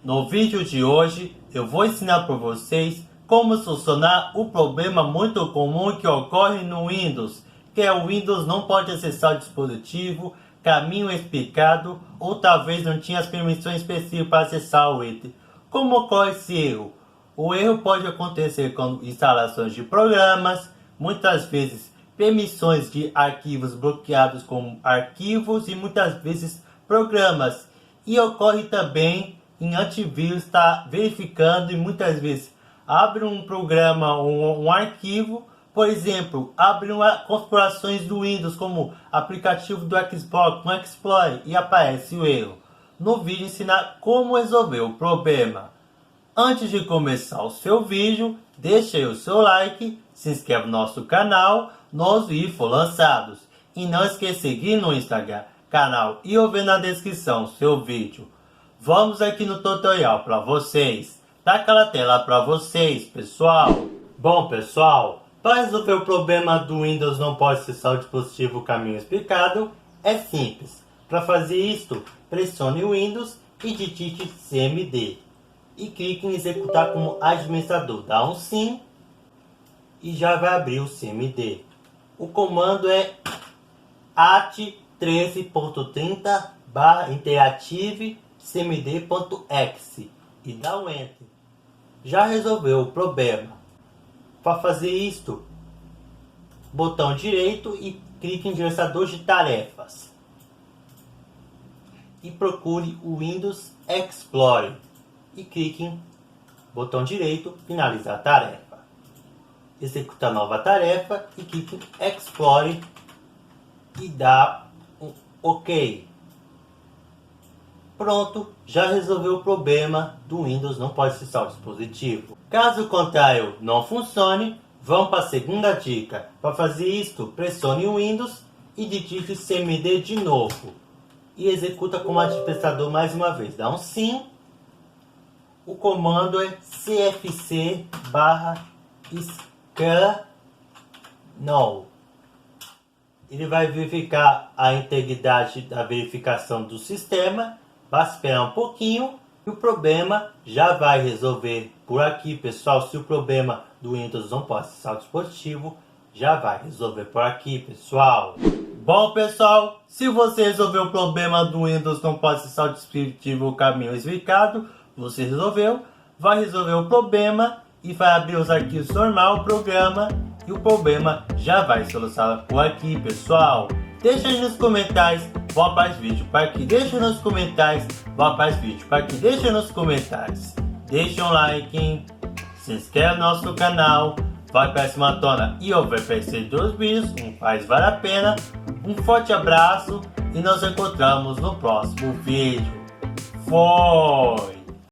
No vídeo de hoje eu vou ensinar para vocês como solucionar o problema muito comum que ocorre no Windows, que é o Windows não pode acessar o dispositivo, caminho explicado ou talvez não tinha as permissões específicas para acessar o item. Como ocorre esse erro? O erro pode acontecer com instalações de programas, muitas vezes permissões de arquivos bloqueados como arquivos e muitas vezes programas. E ocorre também em antivírus está verificando e muitas vezes abre um programa ou um arquivo, por exemplo, abre configurações do Windows como aplicativo do Xbox, um Explorer e aparece o erro. No vídeo ensinar como resolver o problema. Antes de começar o seu vídeo, deixe aí o seu like, se inscreve no nosso canal, nos vídeos for lançados. E não esqueça de seguir no Instagram, canal e eu ver na descrição o seu vídeo. Vamos aqui no tutorial para vocês. Tá aquela tela para vocês, pessoal. Bom, pessoal, para resolver o problema do Windows não pode acessar o dispositivo caminho explicado, é simples. Para fazer isto, pressione o Windows e digite CMD. E clique em executar como administrador. Dá um sim e já vai abrir o CMD. O comando é at13.30/interactive cmd.exe e dá um enter. Já resolveu o problema. Para fazer isto, botão direito e clique em gerenciador de tarefas e procure o Windows Explorer e clique em botão direito finalizar a tarefa. Executa a nova tarefa e clique em Explorer e dá um OK. Pronto, já resolveu o problema do Windows não pode acessar o dispositivo. Caso contrário não funcione, vamos para a segunda dica. Para fazer isto, pressione o Windows e digite CMD de novo. E executa como administrador mais uma vez. Dá um sim. O comando é cfc/scan/no. Ele vai verificar a integridade da verificação do sistema. Vai esperar um pouquinho e o problema já vai resolver por aqui, pessoal. Se o problema do Windows não pode acessar o dispositivo, já vai resolver por aqui, pessoal. Bom, pessoal, se você resolveu o problema do Windows não pode acessar o dispositivo o caminho explicado, você resolveu, vai resolver o problema e vai abrir os arquivos normal, o programa, e o problema já vai solucionado por aqui, pessoal. Deixa aí nos comentários, vou para esse vídeo para aqui, deixa nos comentários, vou para esse vídeo para aqui, deixa nos comentários. Deixa um like, se inscreve no nosso canal, vai para essa maratona e vai aparecer 2 vídeos, faz vale a pena. Um forte abraço e nos encontramos no próximo vídeo. Foi!